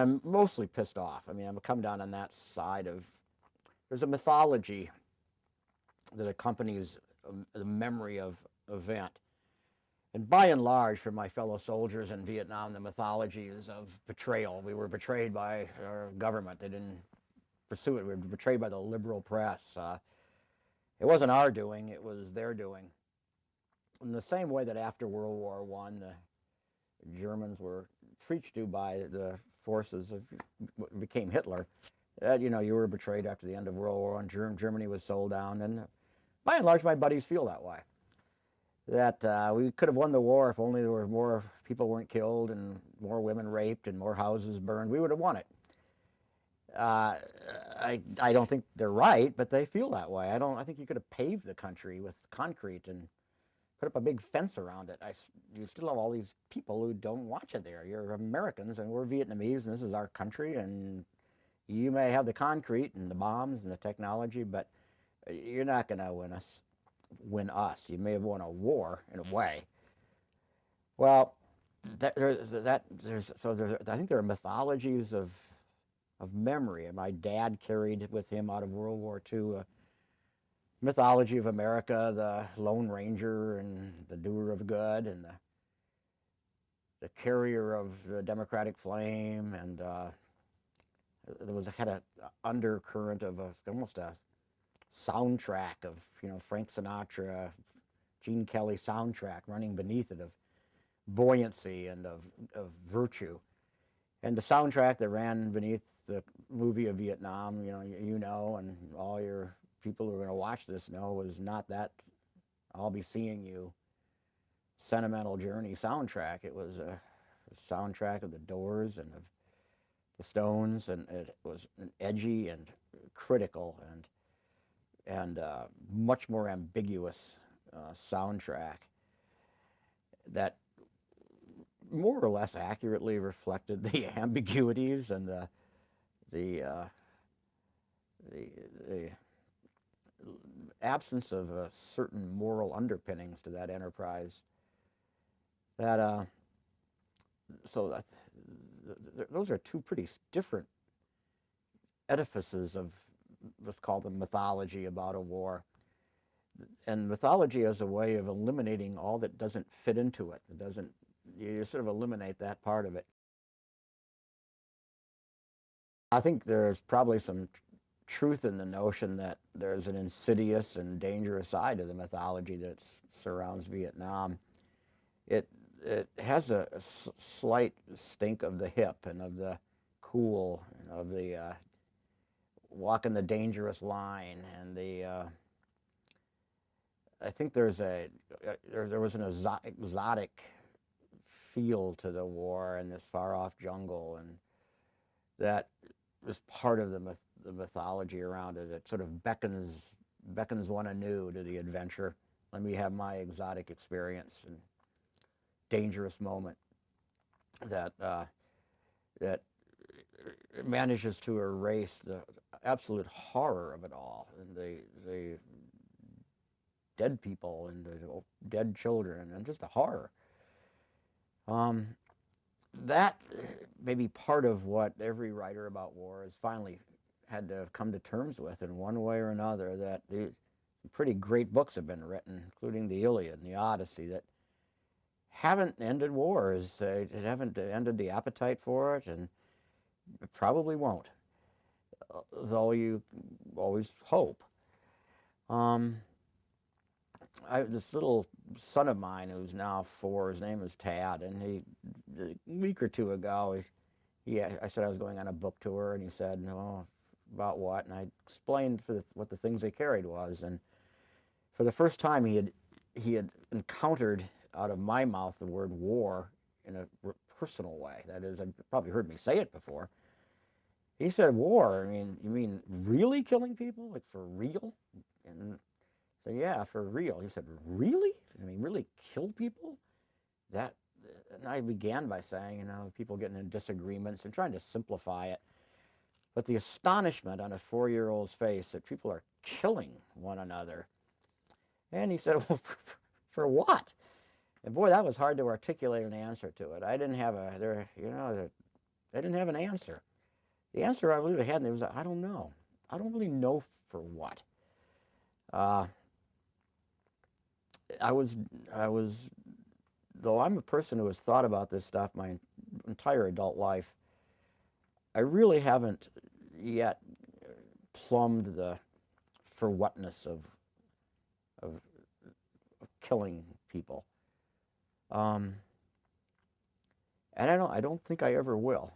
I'm mostly pissed off. I mean, I'm come down on that side of, there's a mythology that accompanies the memory of event. And by and large, for my fellow soldiers in Vietnam, the mythology is of betrayal. We were betrayed by our government. They didn't pursue it. We were betrayed by the liberal press. It wasn't our doing, it was their doing. In the same way that after World War I, the Germans were preached to by the forces of what became Hitler. You were betrayed after the end of World War I. Germany was sold down, and by and large, my buddies feel that way. That we could have won the war if only there were more people weren't killed and more women raped and more houses burned. We would have won it. Uh, I don't think they're right, but they feel that way. I think you could have paved the country with concrete and put up a big fence around it. You still have all these people who don't watch it there. You're Americans and we're Vietnamese and this is our country, and you may have the concrete and the bombs and the technology, but you're not going to win us. You may have won a war in a way. Well, I think there are mythologies of memory. And my dad carried with him out of World War II a mythology of America, the Lone Ranger and the doer of good and the carrier of the democratic flame, and had a undercurrent of almost a soundtrack of Frank Sinatra, Gene Kelly soundtrack running beneath it of buoyancy and of virtue. And the soundtrack that ran beneath the movie of Vietnam, and all your people who are going to watch this know, was not that I'll be seeing you sentimental journey soundtrack. It was a soundtrack of the Doors and of the Stones, and it was an edgy and critical and much more ambiguous soundtrack that more or less accurately reflected the ambiguities and the the absence of certain moral underpinnings to that enterprise. That so that those are two pretty different edifices of, let's call them mythology about a war. And mythology as a way of eliminating all that doesn't fit into it. It doesn't. You sort of eliminate that part of it. I think there's probably some truth in the notion that there's an insidious and dangerous side to the mythology that surrounds Vietnam. It has a slight stink of the hip and of the cool and of the walking the dangerous line, and I think there was an exotic feel to the war in this far off jungle, and that is part of the mythology around it. It sort of beckons one anew to the adventure. Let me have my exotic experience and dangerous moment that that manages to erase the absolute horror of it all, and the dead people and the dead children and just the horror. That may be part of what every writer about war has finally had to come to terms with in one way or another, that the pretty great books have been written, including the Iliad and the Odyssey, that haven't ended wars. They haven't ended the appetite for it, and probably won't, though you always hope. This little son of mine who's now 4, his name is Tad, and a week or two ago, I said I was going on a book tour, and he said, "No, about what?" And I explained what the things they carried was, and for the first time he had encountered out of my mouth the word war in a personal way. That is, I'd probably heard me say it before. He said, "War? I mean, you mean really killing people, like for real?" And so, yeah, for real. He said, "Really? I mean, really kill people?" That, and I began by saying, people getting in disagreements and trying to simplify it. But the astonishment on a 4-year-old's face that people are killing one another. And he said, "Well, for what?" And boy, that was hard to articulate an answer to it. I didn't have I didn't have an answer. The answer I really had was, I don't know. I don't really know for what. Uh, I was, though I'm a person who has thought about this stuff my entire adult life, I really haven't yet plumbed the for whatness of, of killing people. And I don't think I ever will.